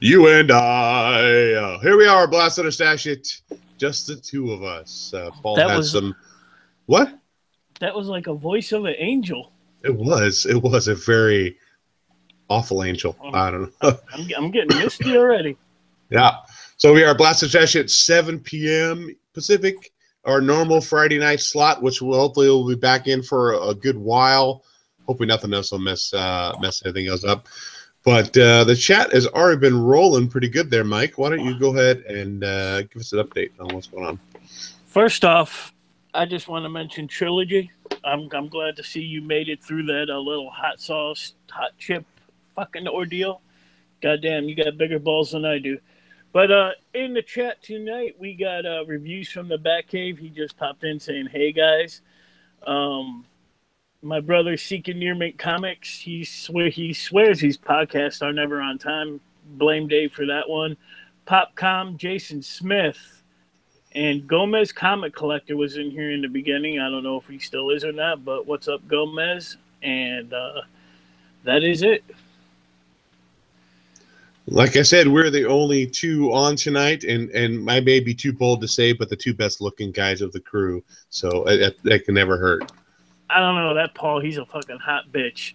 You and I. Here we are, Blasted or Stash It. Just the two of us. Paul That has was some. What? that was like a voice of an angel. It was. It was a very awful angel. I'm, I don't know. I'm getting misty already. Yeah. So we are Blasted or Stash It, 7 p.m. Pacific, our normal Friday night slot, which we'll be back in for a good while. Hopefully nothing else will mess anything else up. But the chat has already been rolling pretty good there, Mike. Why don't you go ahead and give us an update on what's going on? First off, I just want to mention Trilogy. I'm glad to see you made it through that little hot sauce, hot chip fucking ordeal. Goddamn, you got bigger balls than I do. But in the chat tonight, we got reviews from the Batcave. He just popped in saying, "Hey guys, my brother Seeking Near Mint Comics. He swears these podcasts are never on time. Blame Dave for that one. Popcom, Jason Smith, and Gomez Comic Collector was in here in the beginning. I don't know if he still is or not, but what's up, Gomez? And that is it. Like I said, we're the only two on tonight, and I may be too bold to say, but the two best looking guys of the crew. So that can never hurt. I don't know that Paul. He's a fucking hot bitch.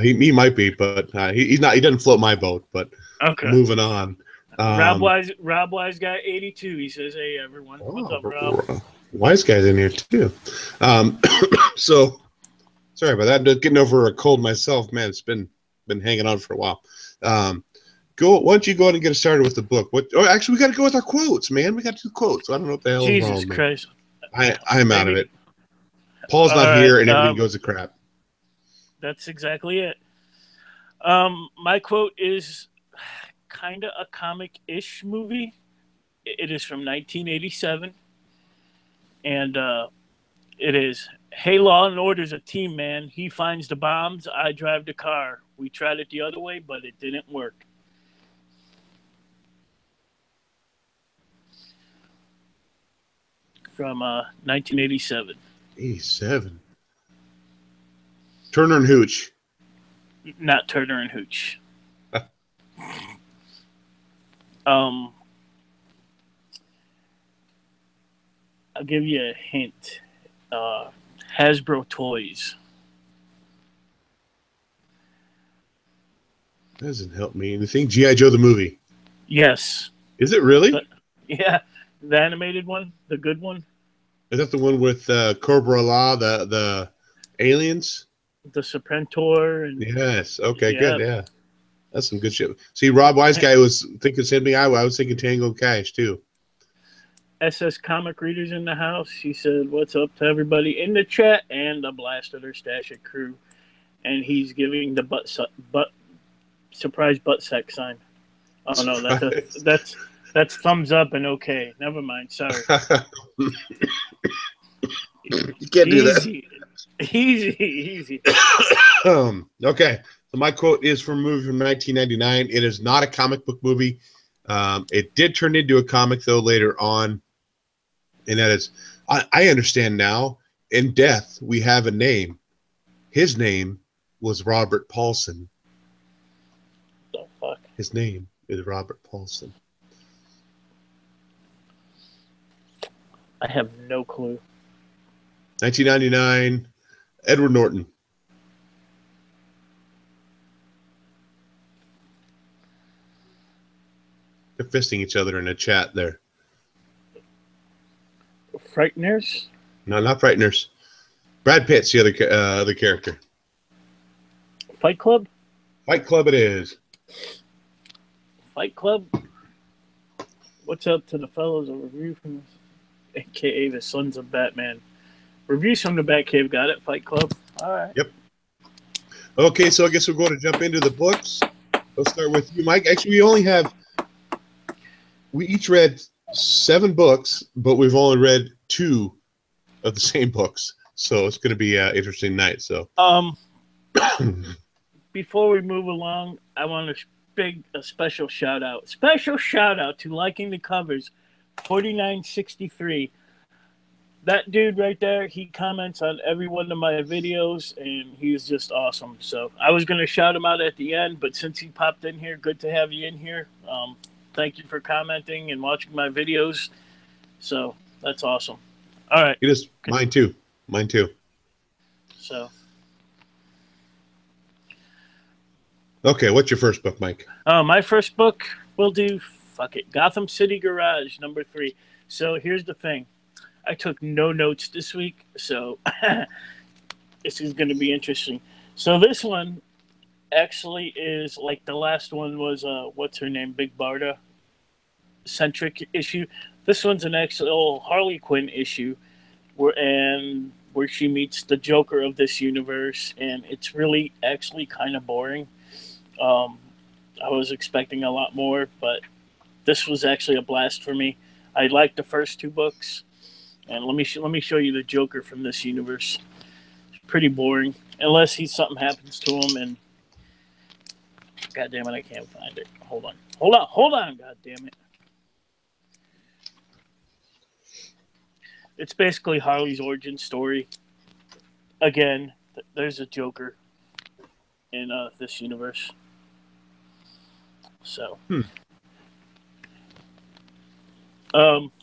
He might be, but he's not. He doesn't float my boat. But okay, moving on. Rob Wise guy 82. He says, "Hey everyone, what's up, Rob?" Wise guy's in here too. So sorry about that. Just getting over a cold myself, man. It's been hanging on for a while. Why don't you go ahead and get us started with the book? Actually, we got to go with our quotes, man. We got 2 quotes. I don't know what the hell is wrong. Jesus Christ! I'm out of it. Paul's not here, and everything goes to crap. That's exactly it. My quote is kind of a comic-ish movie. It is from 1987, and it is, "Hey, Law and Order's a team, man. He finds the bombs, I drive the car. We tried it the other way, but it didn't work." From 1987. 87. Turner and Hooch. Not Turner and Hooch. I'll give you a hint. Hasbro Toys. Doesn't help me anything. G.I. Joe the movie. Yes. Is it really? Yeah. The animated one? The good one? Is that the one with Cobra La, the aliens? The Serpentor. And yes. Okay, good. Yeah. That's some good shit. See, Rob Wise guy was thinking same thing I was thinking Tango Cash too. SS Comic Readers in the house. He said, "What's up to everybody in the chat and the Blasted or Stash It crew?" And he's giving the surprise butt sex sign. Oh no, that's thumbs up and okay. Never mind. Sorry. You can't do that. Easy. Okay. So my quote is from a movie from 1999. It is not a comic book movie. It did turn into a comic though later on, and that is, I understand now. In death, we have a name. His name was Robert Paulson. The fuck? His name is Robert Paulson. I have no clue. 1999, Edward Norton. They're fisting each other in a chat there. Frighteners? No, not Frighteners. Brad Pitt's the other character. Fight Club? Fight Club it is. Fight Club? What's up to the fellows? A review from a.k.a. the Sons of Batman. Reviews from the Batcave. Got it? Fight Club? All right. Yep. Okay, so I guess we're going to jump into the books. Let's start with you, Mike. Actually, we each read 7 books, but we've only read 2 of the same books. So it's going to be an interesting night. So, before we move along, I want a special shout out. Special shout out to liking the covers, 4963. that dude right there, he comments on every one of my videos, and he's just awesome. So I was going to shout him out at the end, but since he popped in here, good to have you in here. Thank you for commenting and watching my videos. So that's awesome. All right. It is. Mine too. Mine too. So. Okay, what's your first book, Mike? My first book, we'll do, fuck it, Gotham City Garage, #3. So here's the thing. I took no notes this week, so this is going to be interesting. So this one actually is like the last one was, what's her name, Big Barda centric issue. This one's an actual Harley Quinn issue where she meets the Joker of this universe, and it's really actually kind of boring. I was expecting a lot more, but this was actually a blast for me. I liked the first two books. And let me show you the Joker from this universe. It's pretty boring, unless something happens to him. And God damn it, I can't find it. Hold on. God damn it. It's basically Harley's origin story. Again, there's a Joker in this universe. So.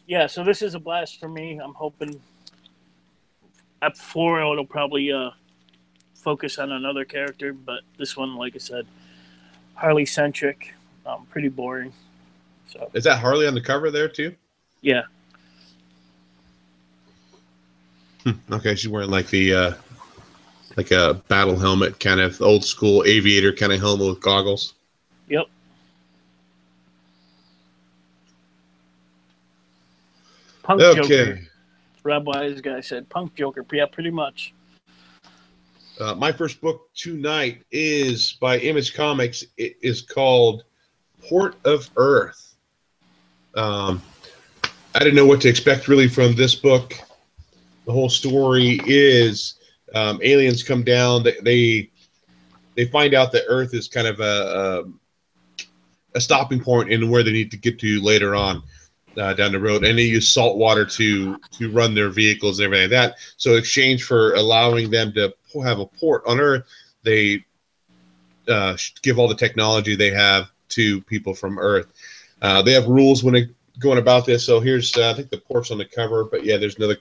Yeah, so this is a blast for me. I'm hoping at 4 it'll probably focus on another character, but this one, like I said, Harley centric, pretty boring. So is that Harley on the cover there too? Yeah. Okay, she's wearing like the like a battle helmet, kind of old school aviator kind of helmet with goggles. Yep. Punk Joker. Rob Wise guy said Punk Joker. Yeah, pretty much. My first book tonight is by Image Comics. It is called Port of Earth. I didn't know what to expect really from this book. The whole story is aliens come down. They find out that Earth is kind of a stopping point in where they need to get to later on. Down the road, and they use salt water to run their vehicles and everything like that. So, in exchange for allowing them to have a port on Earth, they give all the technology they have to people from Earth. They have rules when they're going about this. So here's, I think the port's on the cover, but yeah, there's another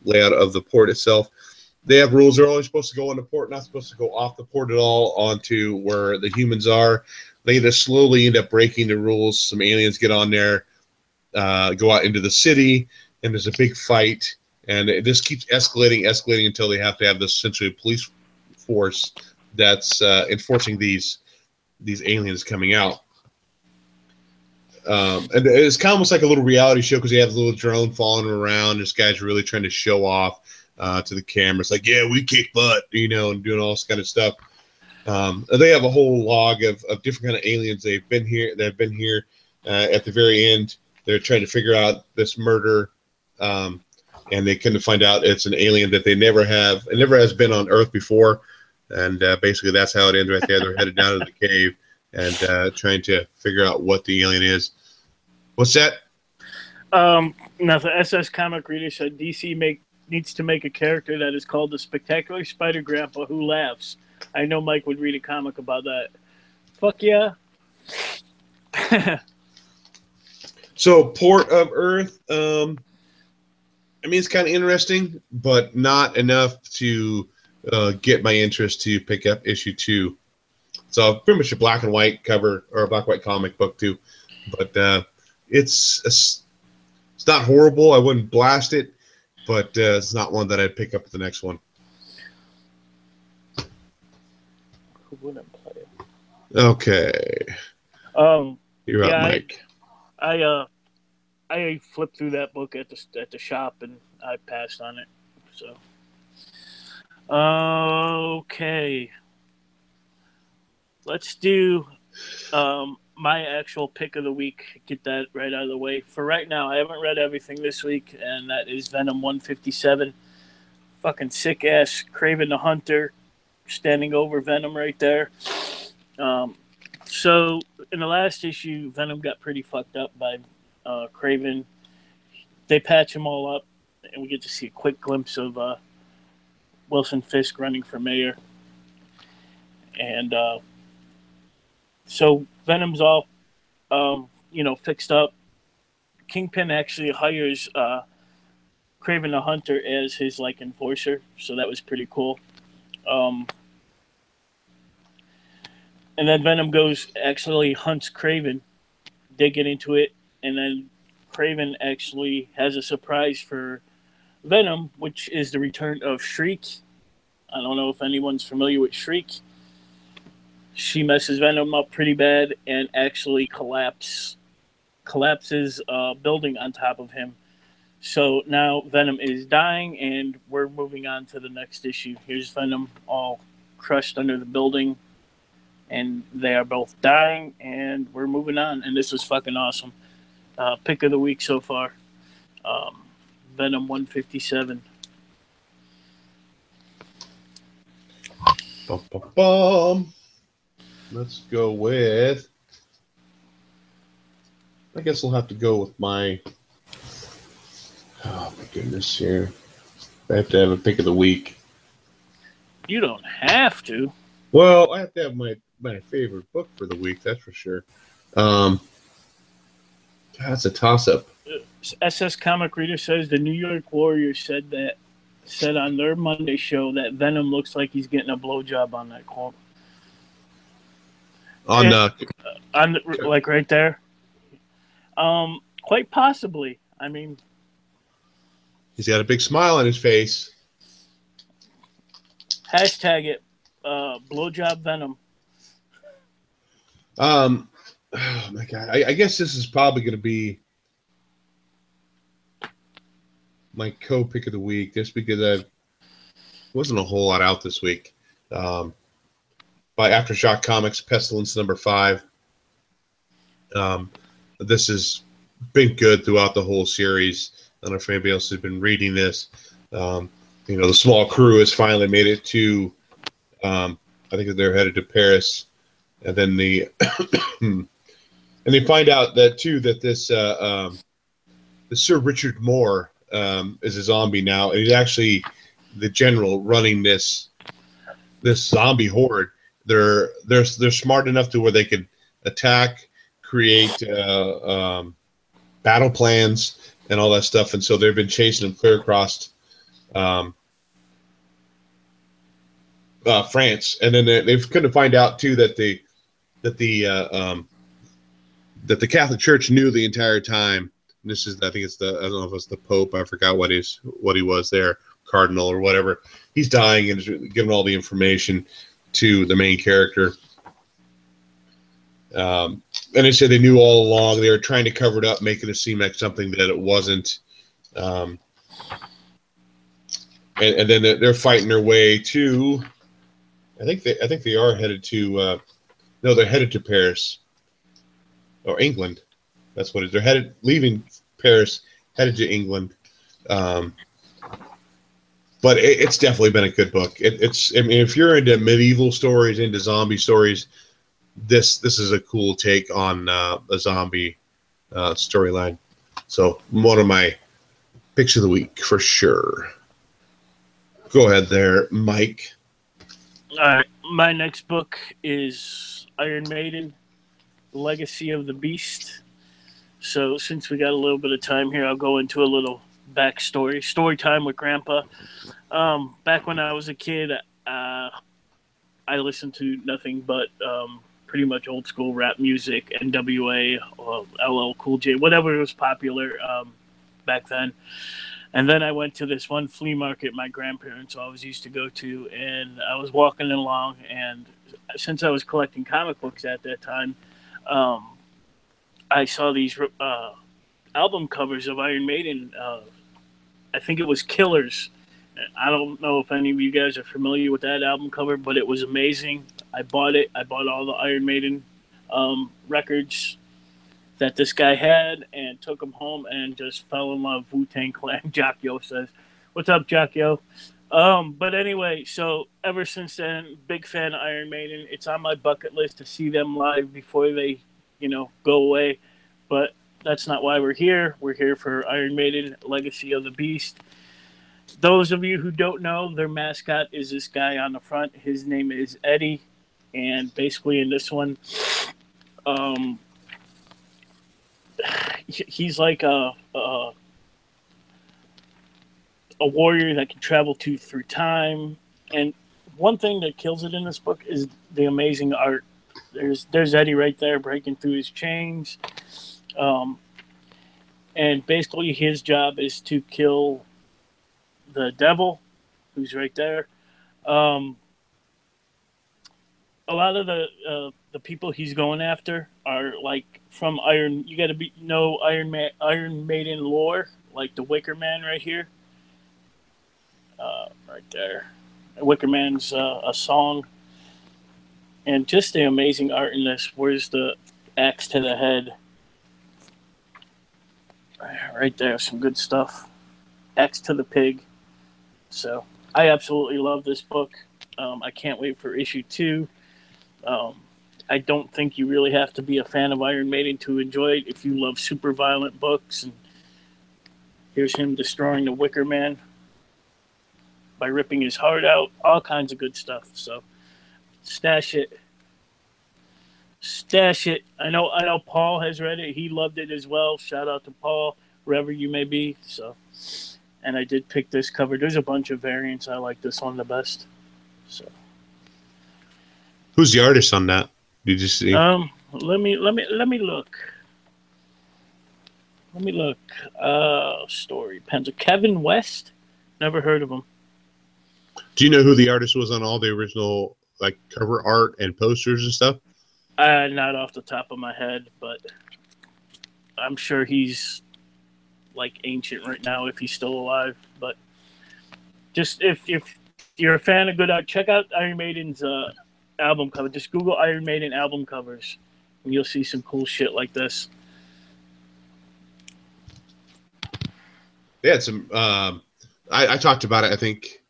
layout of the port itself. They have rules. They're only supposed to go on the port, not supposed to go off the port at all onto where the humans are. They just slowly end up breaking the rules. Some aliens get on there, go out into the city, and there's a big fight. And it just keeps escalating until they have to have this essentially police force that's enforcing these aliens coming out. And it's kind of almost like a little reality show because you have a little drone following around. This guy's really trying to show off to the camera. It's like, yeah, we kick butt, and doing all this kind of stuff. They have a whole log of different kind of aliens that have been here. At the very end, they're trying to figure out this murder, and they couldn't find out it's an alien that it never has been on Earth before, and basically that's how it ends right there. They're headed down to the cave and trying to figure out what the alien is. What's that? Nothing. SS Comic Reader said DC needs to make a character that is called the Spectacular Spider Grandpa Who Laughs. I know Mike would read a comic about that. Fuck yeah. So, Port of Earth, it's kind of interesting, but not enough to get my interest to pick up issue 2. So, pretty much a black and white cover, or a black and white comic book, too. But it's not horrible. I wouldn't blast it, but it's not one that I'd pick up the next one. Who wouldn't play it? Okay. You're up, Mike. I flipped through that book at the shop and I passed on it. So okay. Let's do my actual pick of the week. Get that right out of the way. For right now, I haven't read everything this week, and that is Venom 157. Fucking sick ass Kraven the Hunter standing over Venom right there. So in the last issue, Venom got pretty fucked up by Kraven. They patch him all up. and we get to see a quick glimpse of Wilson Fisk running for mayor. And so Venom's all, fixed up. Kingpin actually hires Kraven the Hunter as his enforcer, so that was pretty cool. And then Venom actually hunts Kraven. They get into it, and then Kraven actually has a surprise for Venom, which is the return of Shriek. I don't know if anyone's familiar with Shriek. She messes Venom up pretty bad and actually collapses a building on top of him. So now Venom is dying, and we're moving on to the next issue. Here's Venom all crushed under the building, and they are both dying, and we're moving on. And this was fucking awesome. Pick of the week so far. Venom 157. Bum, bum, bum. Let's go with... I guess we'll have to go with my... Oh, my goodness, here. I have to have a pick of the week. You don't have to. Well, I have to have my favorite book for the week, that's for sure. That's a toss-up. SS Comic Reader says the New York Warriors said on their Monday show that Venom looks like he's getting a blowjob on that quote. Right there. Quite possibly. I mean, he's got a big smile on his face. Hashtag it. Blowjob Venom. Oh my God. I guess this is probably going to be my co-pick of the week, just because there wasn't a whole lot out this week. By Aftershock Comics, Pestilence #5. This has been good throughout the whole series. I don't know if anybody else has been reading this. The small crew has finally made it to, I think they're headed to Paris. And then and they find out that this Sir Richard Moore is a zombie now, and he's actually the general running this zombie horde. They're smart enough to where they could attack, create battle plans, and all that stuff. And so they've been chasing them clear across France, and then they've come to find out too that the Catholic Church knew the entire time. And this is, I think it's I don't know if it's the Pope. I forgot what he was there, Cardinal or whatever. He's dying and is giving all the information to the main character. And they said they knew all along. They were trying to cover it up, making it seem like something that it wasn't. And then they're fighting their way to. I think they are headed to. No, they're headed to Paris or England. That's what it is. They're leaving Paris, headed to England. But it's definitely been a good book. I mean, if you're into medieval stories, into zombie stories, this is a cool take on a zombie storyline. So one of my picks of the week for sure. Go ahead there, Mike. All right, my next book is Iron Maiden, Legacy of the Beast. So since we got a little bit of time here, I'll go into a little backstory, story time with Grandpa. Back when I was a kid, I listened to nothing but pretty much old school rap music, NWA, LL Cool J, whatever was popular back then. And then I went to this one flea market my grandparents always used to go to, and I was walking along, and since I was collecting comic books at that time, I saw these album covers of Iron Maiden. I think it was Killers. I don't know if any of you guys are familiar with that album cover, but it was amazing. I bought it. I bought all the Iron Maiden records that this guy had and took them home and just fell in love. Wu-Tang Clan, Jockyo says. What's up, Jockyo? But anyway, so ever since then, big fan of Iron Maiden. It's on my bucket list to see them live before they, go away. But that's not why we're here. We're here for Iron Maiden, Legacy of the Beast. Those of you who don't know, their mascot is this guy on the front. His name is Eddie, and basically in this one, um, he's like a warrior that can travel through time. And one thing that kills it in this book is the amazing art. There's Eddie right there breaking through his chains, and basically his job is to kill the devil, who's right there. Um, a lot of the people he's going after are like from Iron. You got to know Iron Maiden lore, like the Wicker Man right here, right there. Wicker Man's a song, and just the amazing art in this. Where's the axe to the head? Right there, some good stuff. Axe to the pig. So I absolutely love this book. I can't wait for issue 2. I don't think you really have to be a fan of Iron Maiden to enjoy it if you love super violent books. And here's him destroying the Wicker Man by ripping his heart out. All kinds of good stuff. So stash it. Stash it. I know Paul has read it. He loved it as well. Shout out to Paul, wherever you may be. So, and I did pick this cover. There's a bunch of variants. I like this one the best. So, who's the artist on that? Did you see? Let me look. Let me look. Story pencil. Kevin West. Never heard of him. Do you know who the artist was on all the original like cover art and posters and stuff? Not off the top of my head, but I'm sure he's like ancient right now if he's still alive. But just if you're a fan of good art, check out Iron Maiden's album cover. Just Google Iron Maiden album covers, and you'll see some cool shit like this. Yeah, some. I talked about it. I think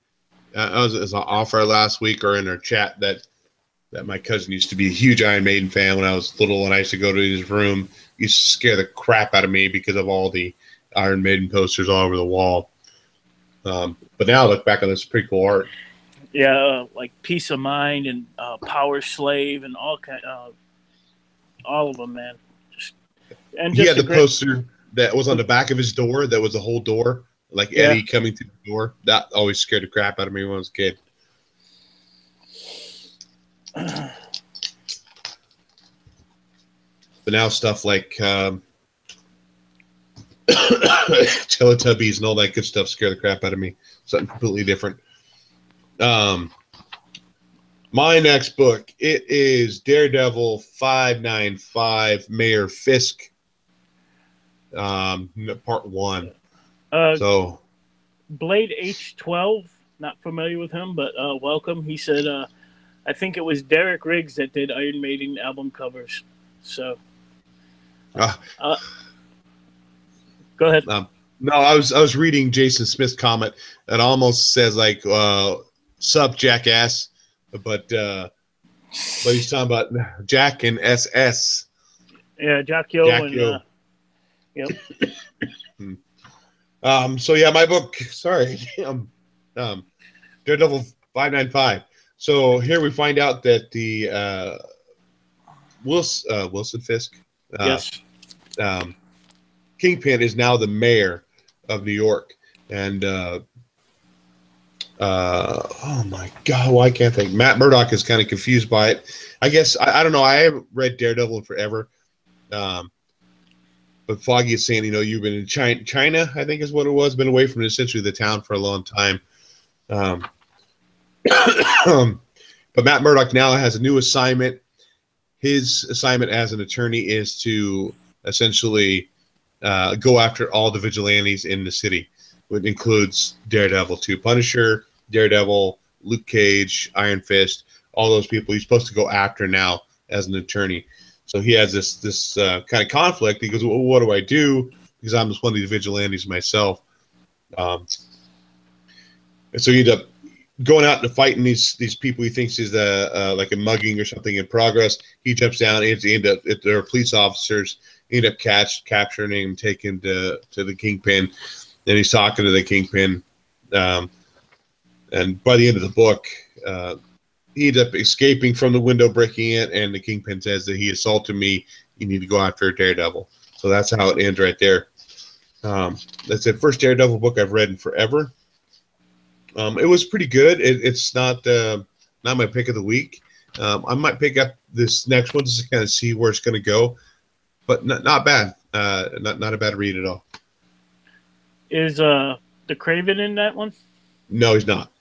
I was as an offer last week or in our chat that my cousin used to be a huge Iron Maiden fan when I was little, and I used to go to his room. He used to scare the crap out of me because of all the Iron Maiden posters all over the wall. But now I look back on this pretty cool art. Yeah, like Peace of Mind and Power Slave and all of them, man. He had the poster that was on the back of his door. That was a whole door, like Eddie coming through the door. That always scared the crap out of me when I was a kid. But now stuff like Teletubbies and all that good stuff scare the crap out of me. Something completely different. My next book, it is Daredevil 595 Mayor Fisk, part 1. So Blade H12, not familiar with him, but welcome. He said I think it was Derek Riggs that did Iron Maiden album covers. So go ahead. No, I was reading Jason Smith's comment. It almost says like sub jackass, but he's talking about Jack and SS. Yeah, Jack Yo and yep. So yeah, my book. Sorry, Daredevil 595. So here we find out that the Wilson Fisk, yes, Kingpin is now the mayor of New York, and oh my God, why can't I think? Matt Murdock is kind of confused by it. I guess I don't know. I haven't read Daredevil in forever, but Foggy is saying, you've been in China, I think is what it was. Been away from essentially the town for a long time. But Matt Murdock now has a new assignment. His assignment as an attorney is to essentially go after all the vigilantes in the city, which includes Daredevil 2, Punisher, Daredevil, Luke Cage, Iron Fist, all those people he's supposed to go after now as an attorney. So he has this kind of conflict. He goes, well, what do I do? Because I'm just one of these vigilantes myself. And so he ended up going out and fighting these people he thinks is like a mugging or something in progress. He jumps down, and there are police officers. End up capturing him, taking to the Kingpin. Then he's talking to the Kingpin, And by the end of the book, he ends up escaping from the window, breaking it, and the Kingpin says that he assaulted me. You need to go after Daredevil. So that's how it ends right there. That's the first Daredevil book I've read in forever. It was pretty good. It's not my pick of the week. I might pick up this next one just to kind of see where it's going to go, but not bad. Not a bad read at all. Is the Craven in that one? No, he's not.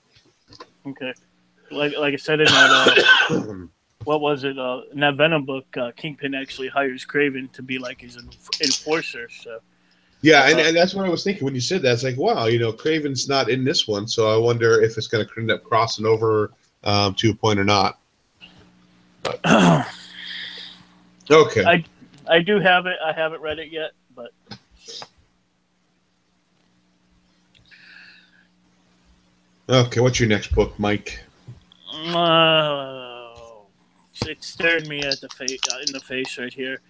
Okay. Like I said in that, what was it? In that Venom book, Kingpin actually hires Craven to be like his enforcer. So. Yeah, and that's what I was thinking when you said that. It's like, wow, Craven's not in this one, so I wonder if it's going to end up crossing over to a point or not. But, okay. I do have it. I haven't read it yet, but. Okay, what's your next book, Mike? It stared me at in the face right here.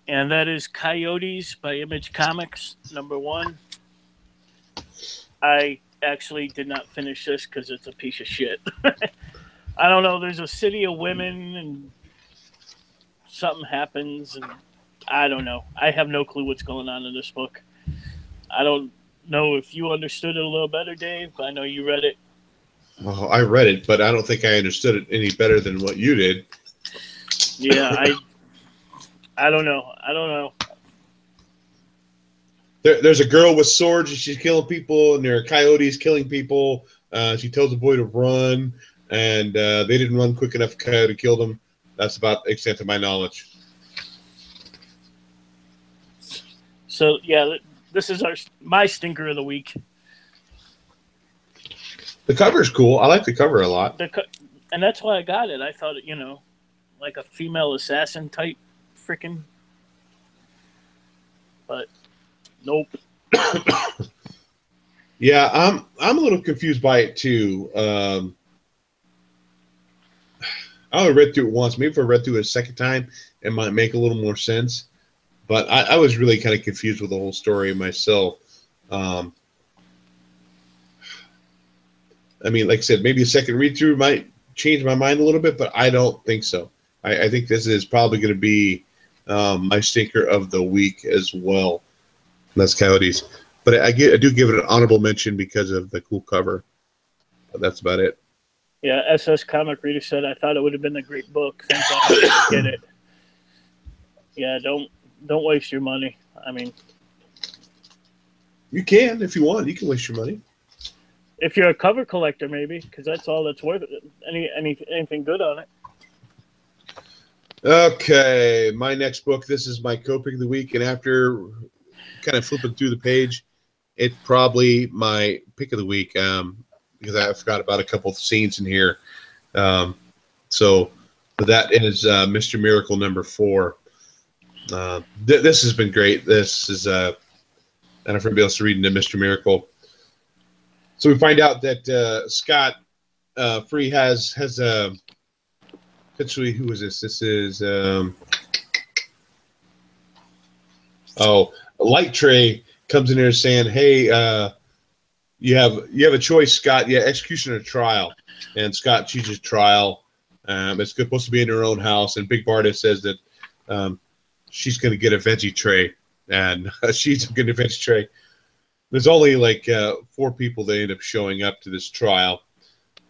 And that is Coyotes by Image Comics, #1. I actually did not finish this because it's a piece of shit. I don't know. There's a city of women and something happens. And I don't know. I have no clue what's going on in this book. I don't know if you understood it a little better, Dave. I know you read it. Oh, I read it, but I don't think I understood it any better than what you did. Yeah, I don't know. There's a girl with swords and she's killing people, and there are coyotes killing people. She tells the boy to run, and they didn't run quick enough. Coyote killed them. That's about the extent of my knowledge. So yeah, this is my stinker of the week. The cover is cool. I like the cover a lot. And that's why I got it. I thought, like a female assassin type freaking. But nope. Yeah, I'm a little confused by it too. I only read through it once. Maybe if I read through it a second time, it might make a little more sense. But I was really kind of confused with the whole story myself. I mean, like I said, maybe a second read through might change my mind a little bit, but I don't think so. I think this is probably going to be my stinker of the week as well. And that's Coyotes. But I do give it an honorable mention because of the cool cover. But that's about it. Yeah, SS Comic Reader said, I thought it would have been a great book. Thank God I didn't get it. Yeah, don't waste your money. I mean, you can if you want. You can waste your money. If you're a cover collector, maybe, because that's all that's worth it. Anything good on it. Okay, my next book. This is my co-pick of the week, and after kind of flipping through the page, it's probably my pick of the week because I forgot about a couple of scenes in here. So that is Mr. Miracle #4. This has been great. This is I don't know if anybody else is reading Mr. Miracle. So we find out that Scott Free has essentially, who is this? This is Light Tray comes in there saying, "Hey, you have a choice, Scott. Yeah, execution or trial." And Scott chooses trial. It's supposed to be in her own house, and Big Barda says that she's going to get a veggie tray, and she's getting a veggie tray. There's only like 4 people that end up showing up to this trial.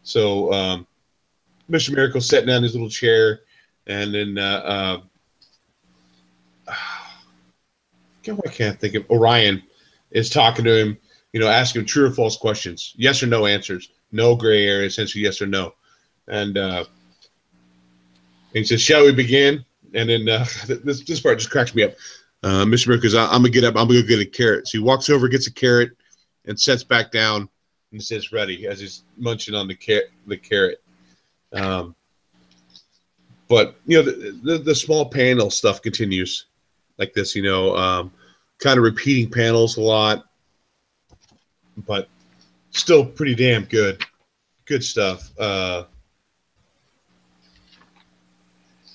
So Mr. Miracle's sitting on his little chair, and then I can't think of Orion is talking to him, asking him true or false questions, yes or no answers, no gray area, essentially yes or no. And he says, "Shall we begin?" And then this part just cracks me up. Mr. Miracle goes, "I'm gonna get up. I'm gonna go get a carrot." So he walks over, gets a carrot, and sets back down, and says, "Ready," as he's munching on the carrot. But the small panel stuff continues like this. Kind of repeating panels a lot, but still pretty damn good. Good stuff.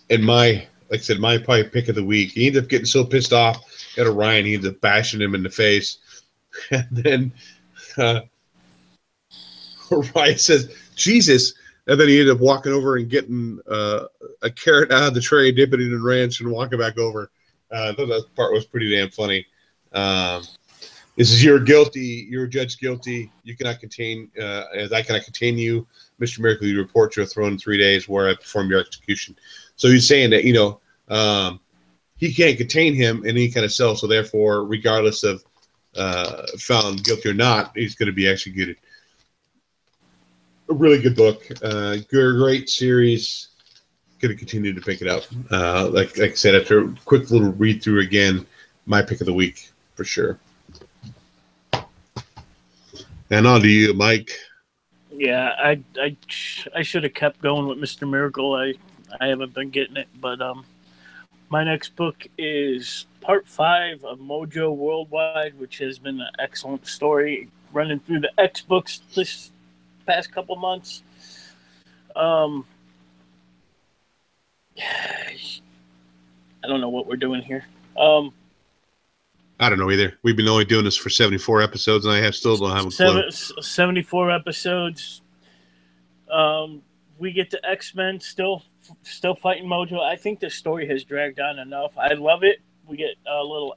And like I said, my probably pick of the week. He ended up getting so pissed off at Orion, he ended up bashing him in the face. And then Ryan says, Jesus. And then he ended up walking over and getting a carrot out of the tray, dipping it in ranch, and walking back over. I thought that part was pretty damn funny. This is, you're guilty. You're judged guilty. You cannot contain, as I cannot contain you. Mr. Miracle, you report to a throne in 3 days where I perform your execution. So he's saying that, he can't contain him in any kind of cell. So therefore, regardless of found guilty or not, he's going to be executed. A really good book, great series. Going to continue to pick it up. Like I said, after a quick little read through again, my pick of the week for sure. And on to you, Mike. Yeah, I should have kept going with Mr. Miracle. I haven't been getting it, but my next book is Part 5 of Mojo Worldwide, which has been an excellent story running through the X books this past couple months. I don't know what we're doing here. I don't know either. We've been only doing this for 74 episodes, and I still don't have a clue. 74 episodes. We get to X-Men still fighting Mojo. I think this story has dragged on enough. I love it. We get a little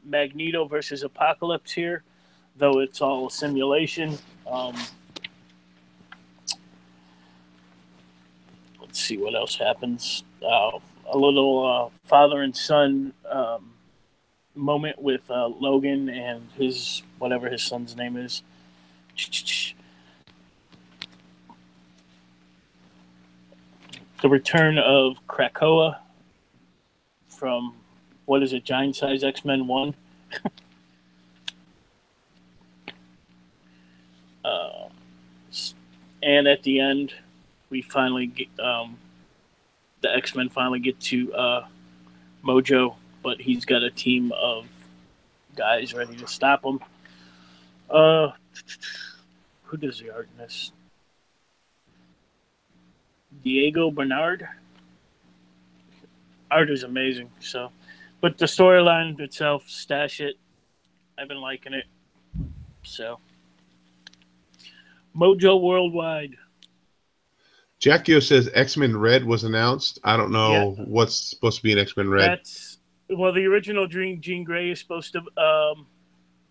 Magneto versus Apocalypse here, though it's all a simulation. Let's see what else happens. A little father and son moment with Logan and his whatever his son's name is. The return of Krakoa from what is it, Giant Size X-Men 1. And at the end, we finally get the X-Men finally get to Mojo, but he's got a team of guys ready to stop him. Who does the art in this? Diego Bernard. Art is amazing. So, but the storyline itself, stash it. I've been liking it. So, Mojo Worldwide. Jackio says X-Men Red was announced. I don't know what's supposed to be in X-Men Red. The original Jean Grey is supposed to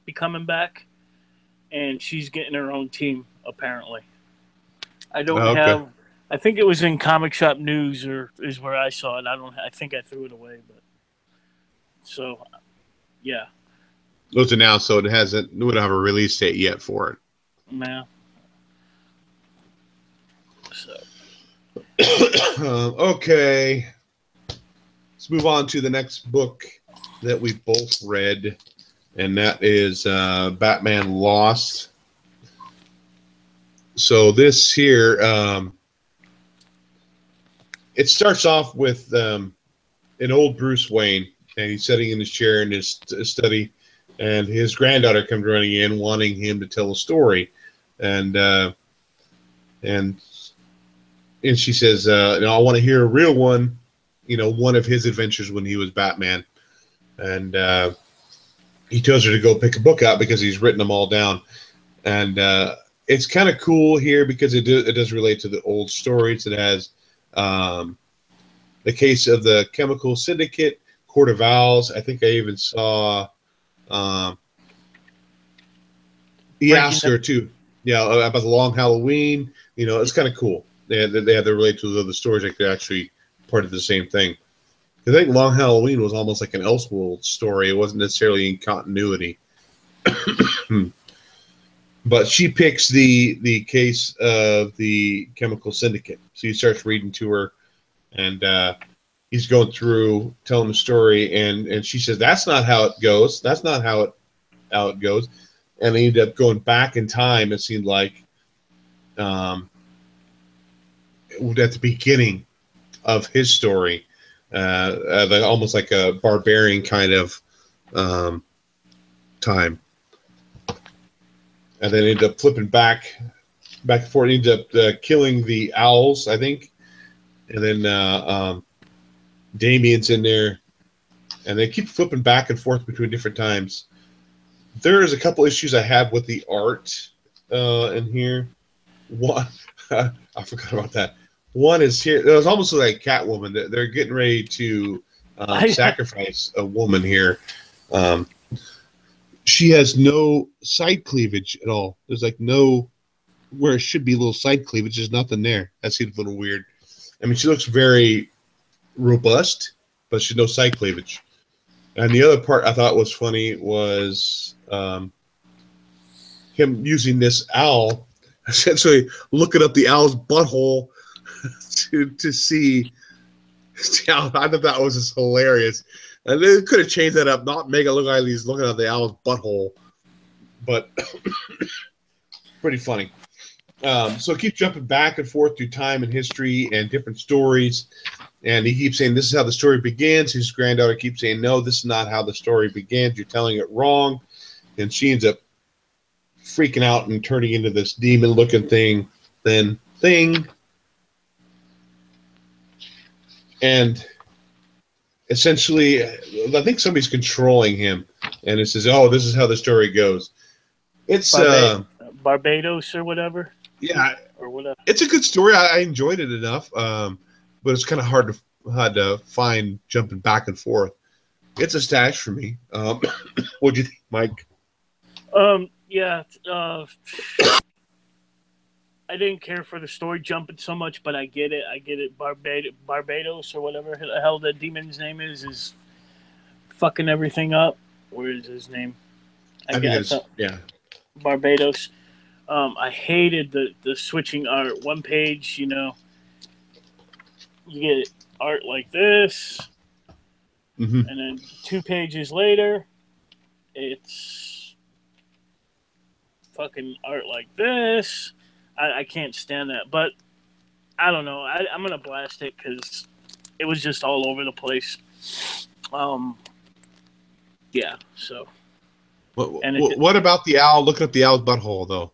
be coming back, and she's getting her own team apparently. I don't have. I think it was in Comic Shop News, or is where I saw it. I think I threw it away, but so yeah. It was announced, so it would have a release date yet for it. No. So. Okay. Let's move on to the next book that we both read, and that is Batman Lost. So this here, it starts off with an old Bruce Wayne, and he's sitting in his chair in his study, and his granddaughter comes running in wanting him to tell a story, and she says, I want to hear a real one, one of his adventures when he was Batman. And he tells her to go pick a book out because he's written them all down. And it's kind of cool here because it does relate to the old stories. It has the case of the Chemical Syndicate, Court of Owls. I think I even saw he asked her too. Yeah, about the Long Halloween. It's kind of cool. They have to relate to the other stories like they're actually part of the same thing. I think Long Halloween was almost like an Elseworld story. It wasn't necessarily in continuity. But she picks the case of the Chemical Syndicate. So he starts reading to her, and he's going through telling the story, and she says, "That's not how it goes. That's not how it goes." And they ended up going back in time. It seemed like at the beginning of his story, almost like a barbarian kind of time. And then ended up flipping back and forth. Ended up killing the owls, I think. And then Damien's in there. And they keep flipping back and forth between different times. There's a couple issues I have with the art in here. one, I forgot about that. One is here. It was almost like Catwoman. They're getting ready to sacrifice a woman here. She has no side cleavage at all. There's like no where it should be a little side cleavage. There's nothing there. That seems a little weird. I mean, she looks very robust, but she's no side cleavage. And the other part I thought was funny was him using this owl, essentially looking up the owl's butthole to see. I thought that was just hilarious. And they could have changed that up, not make it look like he's looking at the owl's butthole, but pretty funny. So it keeps jumping back and forth through time and history and different stories. And he keeps saying, this is how the story begins. His granddaughter keeps saying, no, this is not how the story begins. You're telling it wrong. And she ends up freaking out and turning into this demon-looking thing. And essentially, I think somebody's controlling him. And it says, oh, this is how the story goes. It's Barbados or whatever. Yeah. Or whatever. It's a good story. I enjoyed it enough. But it's kind of hard to find jumping back and forth. It's a stash for me. What do you think, Mike? Yeah. I didn't care for the story jumping so much, but I get it. Barbados or whatever the hell the demon's name is fucking everything up. Where is his name? I guess. Yeah. Barbados. I hated the switching art. One page, you get art like this, and then 2 pages later, it's fucking art like this. I can't stand that, but I don't know. I'm gonna blast it because it was just all over the place. Yeah. So. What about the owl? Looking at the owl's butthole, though.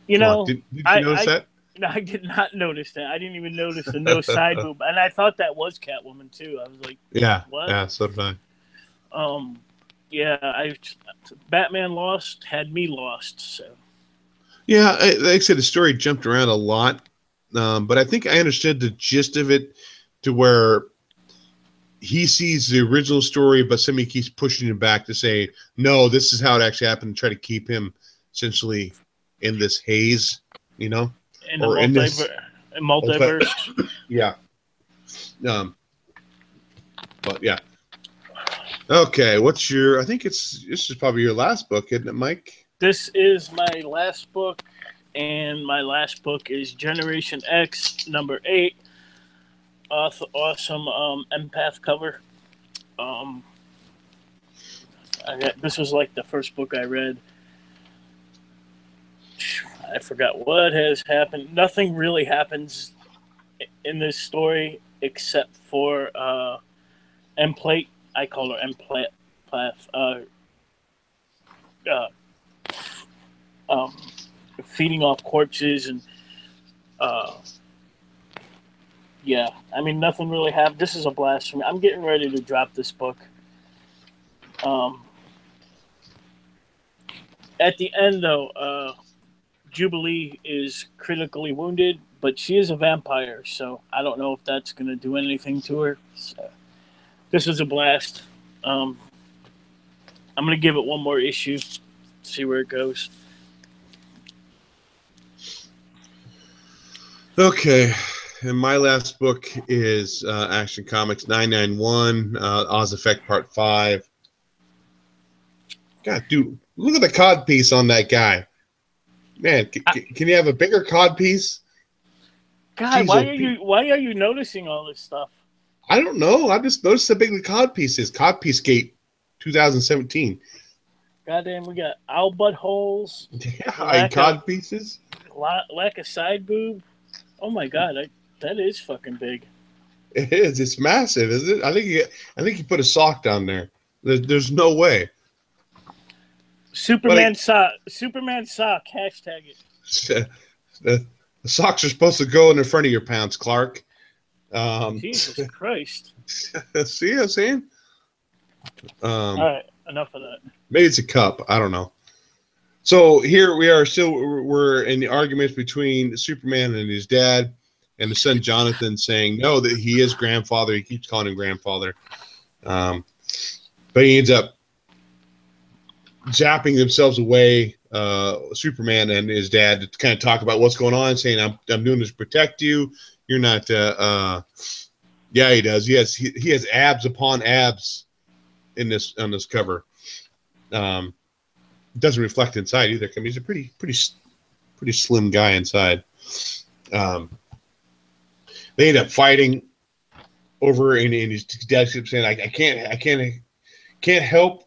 Did you notice that? No, I did not notice that. I didn't even notice the no side boob, and I thought that was Catwoman too. I was like, yeah, what? Yeah, so did I. Yeah, Batman Lost had me lost. So. Yeah, like I said, the story jumped around a lot, but I think I understood the gist of it to where he sees the original story, but somebody keeps pushing him back to say, no, this is how it actually happened, and try to keep him essentially in this haze, in the multiverse. Yeah. But yeah. Okay, I think this is probably your last book, isn't it, Mike? This is my last book, and my last book is Generation X, number 8. Awesome empath cover. This was like the first book I read. I forgot what has happened. Nothing really happens in this story except for M-Plate. I call her M-Plate. Feeding off corpses and yeah, I mean nothing really happened. This is a blast for me. I'm getting ready to drop this book. At the end though, Jubilee is critically wounded, but she is a vampire, so I don't know if that's going to do anything to her. So, this was a blast. I'm going to give it one more issue, see where it goes. Okay, and my last book is Action Comics 991, Oz Effect Part 5. God, dude, look at the cod piece on that guy. Man, can you have a bigger cod piece? God, why are you noticing all this stuff? I don't know. I just noticed how big the cod piece is. Cod Piece Gate 2017. Goddamn, we got owl buttholes. Yeah, cod pieces. Lack of side boob. Oh my god, that is fucking big. It is. It's massive, isn't it? I think you put a sock down there. There's no way. Superman sock. Hashtag it. The socks are supposed to go in the front of your pants, Clark. Jesus Christ. See what I'm saying? All right, enough of that. Maybe it's a cup. I don't know. So here we are. Still, we're in the arguments between Superman and his dad, and the son Jonathan saying no, that he is grandfather. He keeps calling him grandfather, but he ends up zapping themselves away. Superman and his dad to kind of talk about what's going on, saying I'm doing this to protect you. You're not. Yeah, he does. He has abs upon abs in this on this cover. Doesn't reflect inside either. I mean, he's a pretty slim guy inside. They end up fighting over, and his dad keeps saying, I can't help.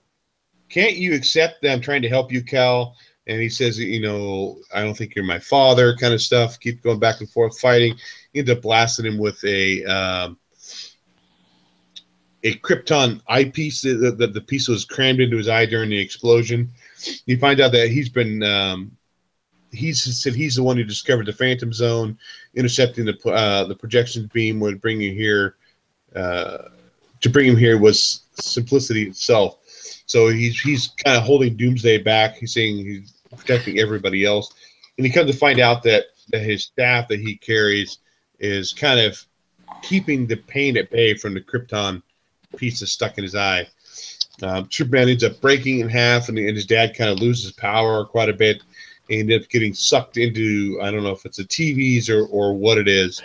Can't you accept that I'm trying to help you, Cal? And he says, I don't think you're my father, kind of stuff. Keep going back and forth fighting. He ends up blasting him with a Krypton eyepiece. The piece was crammed into his eye during the explosion. You find out that he's the one who discovered the Phantom Zone, intercepting the projection beam would bring you here. To bring him here was simplicity itself. So he's kind of holding Doomsday back. He's saying he's protecting everybody else, and he comes to find out that his staff that he carries is kind of keeping the pain at bay from the Krypton piece that's stuck in his eye. Superman ends up breaking in half, and his dad kind of loses power quite a bit. And ends up getting sucked into, I don't know if it's the TVs or what it is.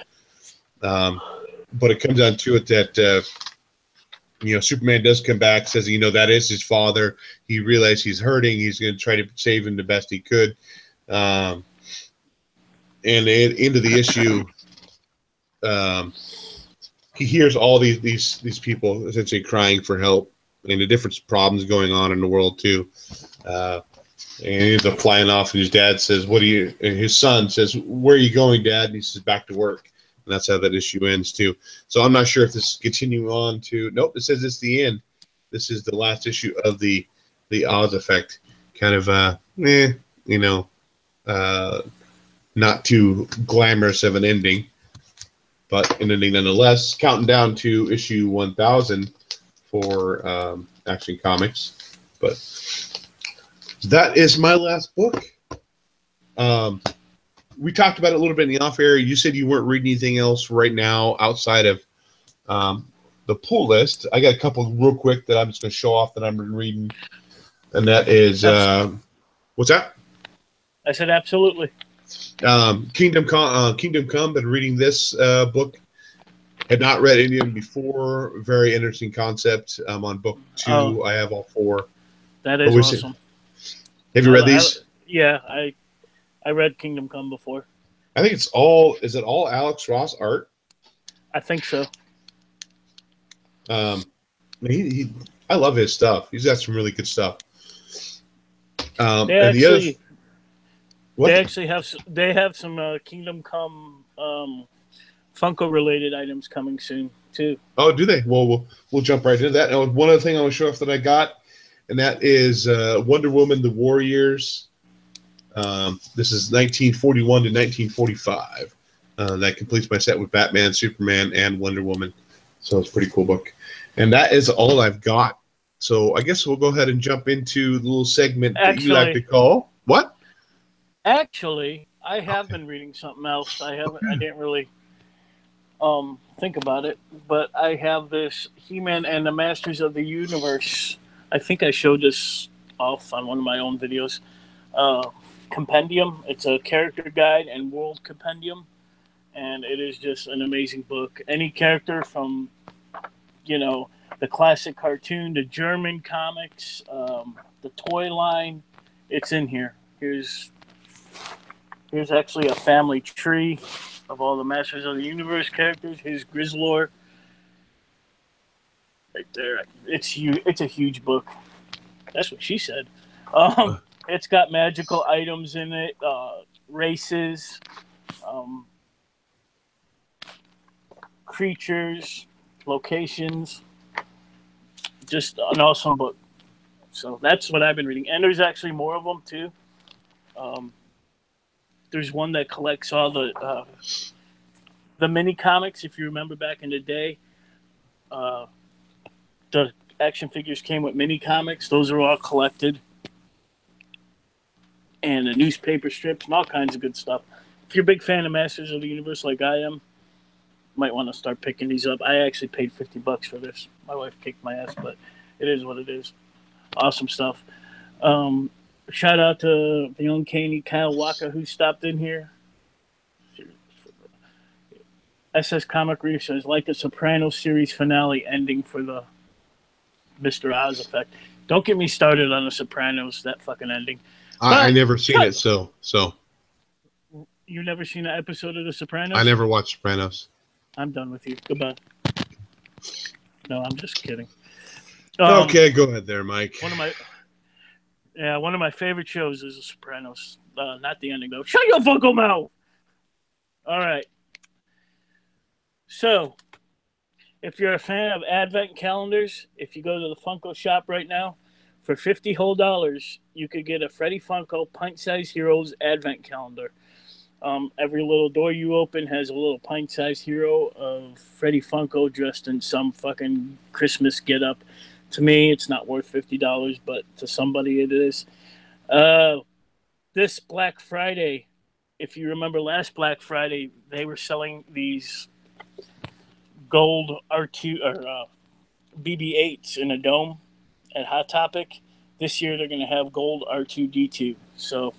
But it comes down to it that, Superman does come back, says, that is his father. He realized he's hurting. He's going to try to save him the best he could. And into the issue, he hears all these people essentially crying for help and the different problems going on in the world too. And he ends up flying off, and his dad says, and his son says, where are you going, Dad? And he says, back to work. And that's how that issue ends too. So I'm not sure if this is continuing on to, nope, it says it's the end. This is the last issue of the Oz Effect. Kind of, not too glamorous of an ending, but an ending nonetheless. Counting down to issue 1000 for Action Comics. But that is my last book. We talked about it a little bit in the off air. You said you weren't reading anything else right now outside of the pull list. I got a couple real quick that I'm just going to show off that I'm reading, and that is what's that? I said absolutely. Kingdom Come. Been reading this book. Had not read any of them before. Very interesting concept. I'm on book 2. Oh, I have all 4. That is awesome. Have you read these? Yeah, I read Kingdom Come before. I think it's all. Is it all Alex Ross art? I think so. I love his stuff. He's got some really good stuff. They have some Kingdom Come Funko related items coming soon too. Oh, do they? Well, we'll jump right into that. And one other thing I want to show off that I got, and that is Wonder Woman: The Warriors. This is 1941 to 1945. That completes my set with Batman, Superman, and Wonder Woman. So it's a pretty cool book. And that is all I've got. So I guess we'll go ahead and jump into the little segment that you like to call what? Actually, I have been reading something else. I didn't really think about it, but I have this He-Man and the Masters of the Universe. I think I showed this off on one of my own videos. Compendium. It's a character guide and world compendium, and it is just an amazing book. Any character from, the classic cartoon, the German comics, the toy line, it's in here. Here's actually a family tree of all the Masters of the Universe characters. Here's Grizzlor. Right there. It's a huge book. That's what she said. It's got magical items in it, races, creatures, locations. Just an awesome book. So that's what I've been reading. And there's actually more of them, too. There's one that collects all the mini comics. If you remember back in the day, the action figures came with mini comics. Those are all collected. and the newspaper strips and all kinds of good stuff. If you're a big fan of Masters of the Universe like I am, might want to start picking these up. I actually paid $50 for this. My wife kicked my ass, but it is what it is. Awesome stuff. Shout out to the uncanny Kyle Walker who stopped in here. SS Comic Reef says, like the Sopranos series finale ending for the Mr. Oz effect. Don't get me started on the Sopranos, that fucking ending. I never seen it, so. You never seen an episode of the Sopranos? I never watched Sopranos. I'm done with you. Goodbye. No, I'm just kidding. Okay, go ahead there, Mike. One of my favorite shows is The Sopranos. Not the ending, though. Shut your fucking mouth! All right. So, if you're a fan of advent calendars, if you go to the Funko shop right now, for $50 whole, you could get a Freddy Funko Pint-Sized Heroes advent calendar. Every little door you open has a little pint-sized hero of Freddy Funko dressed in some fucking Christmas get-up. To me, it's not worth $50, but to somebody it is. This Black Friday, if you remember last Black Friday, they were selling these gold R2 or BB-8s in a dome at Hot Topic. This year they're going to have gold R2-D2. So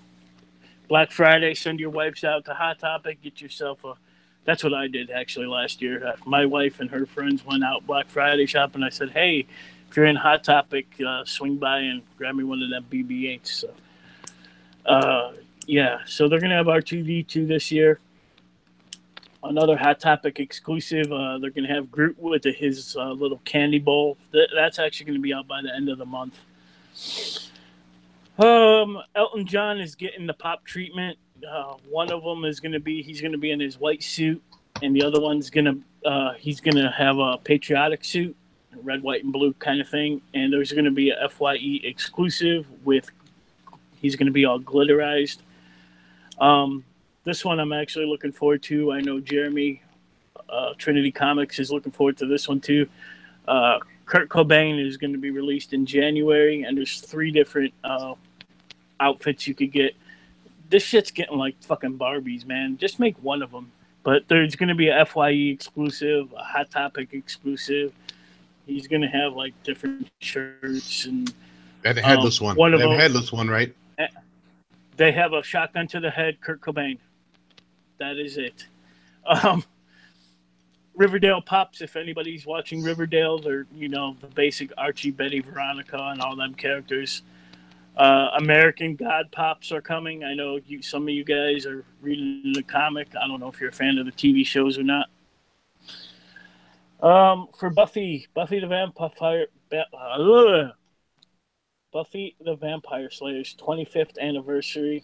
Black Friday, send your wives out to Hot Topic, get yourself a... That's what I did actually last year. My wife and her friends went out Black Friday shopping. I said, hey, if you're in Hot Topic, swing by and grab me one of them BB-8s. So, so they're going to have R2-D2 this year. Another Hot Topic exclusive. They're going to have Groot with his little candy bowl. That's actually going to be out by the end of the month. Elton John is getting the pop treatment. One of them is going to be, he's going to be in his white suit, and the other one's going to, he's going to have a patriotic suit, red, white, and blue kind of thing. And there's going to be a FYE exclusive with, he's going to be all glitterized. This one I'm actually looking forward to. I know Jeremy, Trinity Comics, is looking forward to this one too. Kurt Cobain is going to be released in January, and there's 3 different outfits you could get. This shit's getting like fucking Barbies, man. Just make one of them. But there's going to be a FYE exclusive, a Hot Topic exclusive. He's going to have like different shirts and the headless one. They have a headless one, right? They have a shotgun to the head, Kurt Cobain. That is it. Riverdale Pops, if anybody's watching Riverdale, they're, the basic Archie, Betty, Veronica, and all them characters. American God Pops are coming. I know some of you guys are reading the comic. I don't know if you're a fan of the TV shows or not. For Buffy the Vampire Slayer's 25th anniversary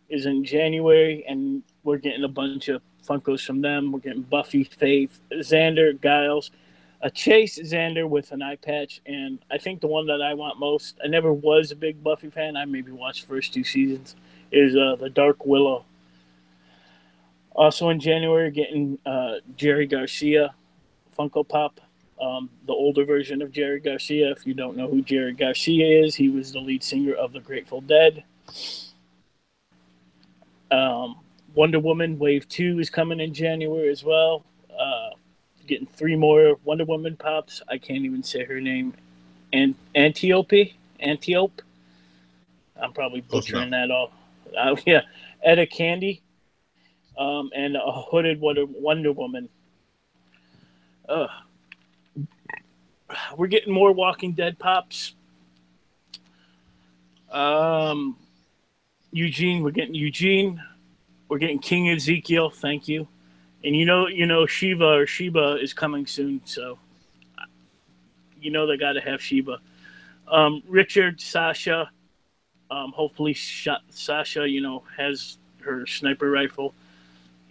is in January, and we're getting a bunch of Funkos from them. We're getting Buffy, Faith, Xander, Giles, a Chase Xander with an eye patch, and I think the one that I want most, I never was a big Buffy fan, I maybe watched the first 2 seasons, is the Dark Willow. Also in January, getting Jerry Garcia Funko Pop, the older version of Jerry Garcia. If you don't know who Jerry Garcia is, he was the lead singer of the Grateful Dead. Wonder Woman Wave 2 is coming in January as well. Getting 3 more Wonder Woman pops. I can't even say her name. Antiope. I'm probably butchering that all. Etta Candy. And a hooded Wonder Woman. We're getting more Walking Dead pops. Eugene, we're getting Eugene. We're getting King Ezekiel. Thank you. And Sheba is coming soon, so they got to have Sheba. Richard, Sasha. Hopefully, Sasha, has her sniper rifle,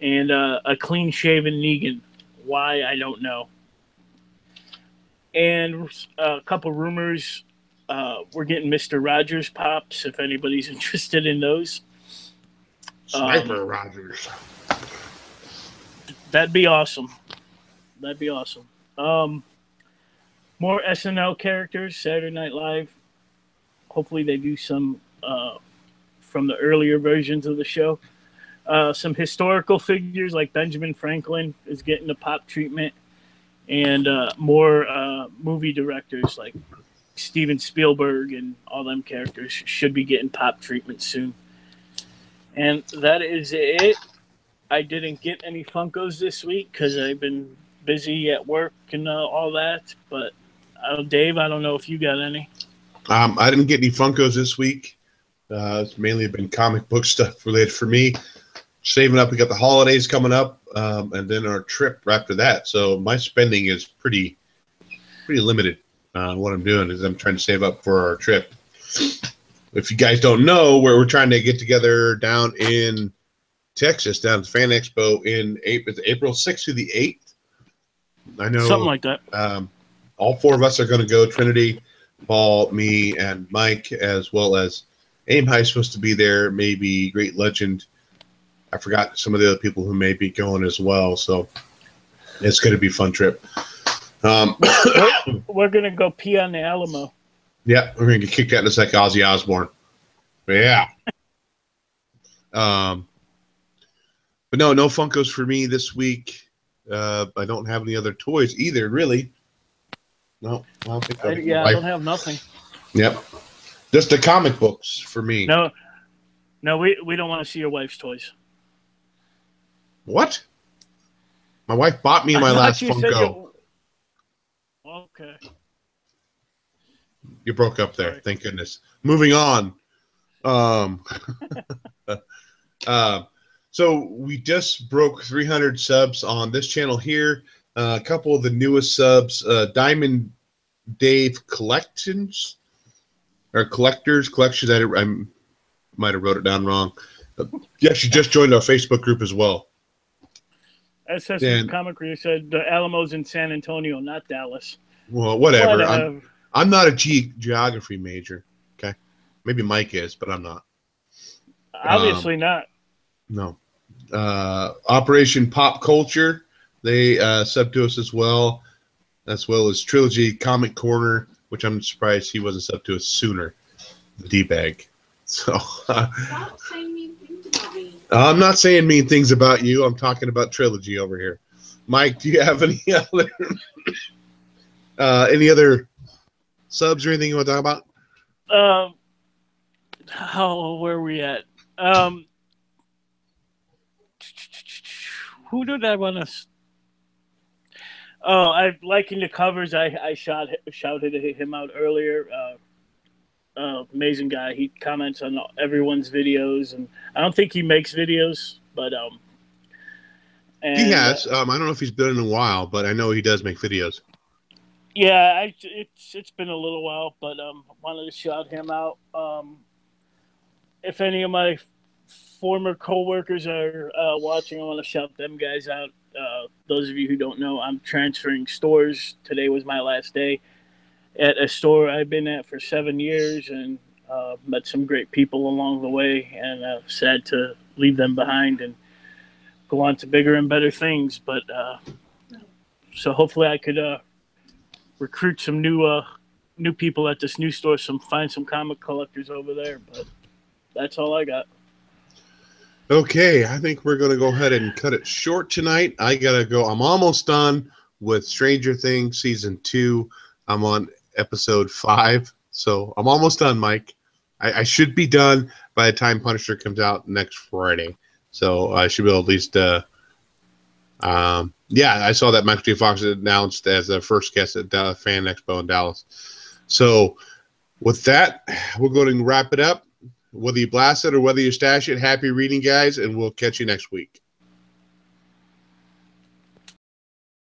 and a clean-shaven Negan. Why, I don't know. And a couple rumors. We're getting Mr. Rogers pops, if anybody's interested in those. Sniper Rogers. That'd be awesome. More SNL characters, Saturday Night Live. Hopefully they do some from the earlier versions of the show. Some historical figures like Benjamin Franklin is getting the pop treatment, and more movie directors like Steven Spielberg and all them characters should be getting pop treatment soon. And that is it. I didn't get any Funkos this week because I've been busy at work and all that. But Dave, I don't know if you got any. I didn't get any Funkos this week. It's mainly been comic book stuff related for me. Saving up, we got the holidays coming up, and then our trip after that. So my spending is pretty limited. What I'm doing is I'm trying to save up for our trip. If you guys don't know, we're trying to get together down in Texas, down at Fan Expo in April 6th through the 8th. I know something like that. All four of us are going to go. Trinity, Paul, me, and Mike, as well as Aim High is supposed to be there. Maybe Great Legend. I forgot some of the other people who may be going as well. So it's going to be a fun trip. We're going to go pee on the Alamo. Yeah, we're going to get kicked out just like Ozzy Osbourne. But yeah. But no Funkos for me this week. I don't have any other toys either, really. No, I don't think I don't have nothing. Yep. Just the comic books for me. No, we don't want to see your wife's toys. What? My wife bought me my last Funko. Okay. You broke up there. Sorry. Thank goodness. Moving on. So we just broke 300 subs on this channel here. A couple of the newest subs, Diamond Dave Collections. I might have wrote it down wrong. He actually just joined our Facebook group as well. SS Comic Reader said the Alamo's in San Antonio, not Dallas. Well, whatever. I'm not a geography major. Okay, maybe Mike is, but I'm not. Obviously not. No. Operation Pop Culture, they sub to us as well as Trilogy Comic Corner, which I'm surprised he wasn't sub to us sooner. The D-bag. So Stop saying mean things about me. I'm not saying mean things about you. I'm talking about Trilogy over here. Mike, do you have any other subs or anything you want to talk about? Where are we at? Who did I want to? Oh, I liking the covers. I shouted him out earlier. Amazing guy. He comments on everyone's videos, and I don't think he makes videos, but he has. I don't know if he's been in a while, but I know he does make videos. Yeah, it's been a little while, but wanted to shout him out. If any of my former coworkers are watching, I want to shout them guys out. Those of you who don't know, I'm transferring stores. Today was my last day at a store I've been at for 7 years, and met some great people along the way, and sad to leave them behind and go on to bigger and better things. But so hopefully I could recruit some new people at this new store, find some comic collectors over there. But that's all I got. Okay, I think we're going to go ahead and cut it short tonight. I got to go. I'm almost done with Stranger Things Season 2. I'm on Episode 5, so I'm almost done, Mike. I should be done by the time Punisher comes out next Friday. So I should be able to at least I saw that Michael J. Fox announced as the first guest at Fan Expo in Dallas. So with that, we're going to wrap it up. Whether you blast it or whether you stash it, happy reading, guys, and we'll catch you next week.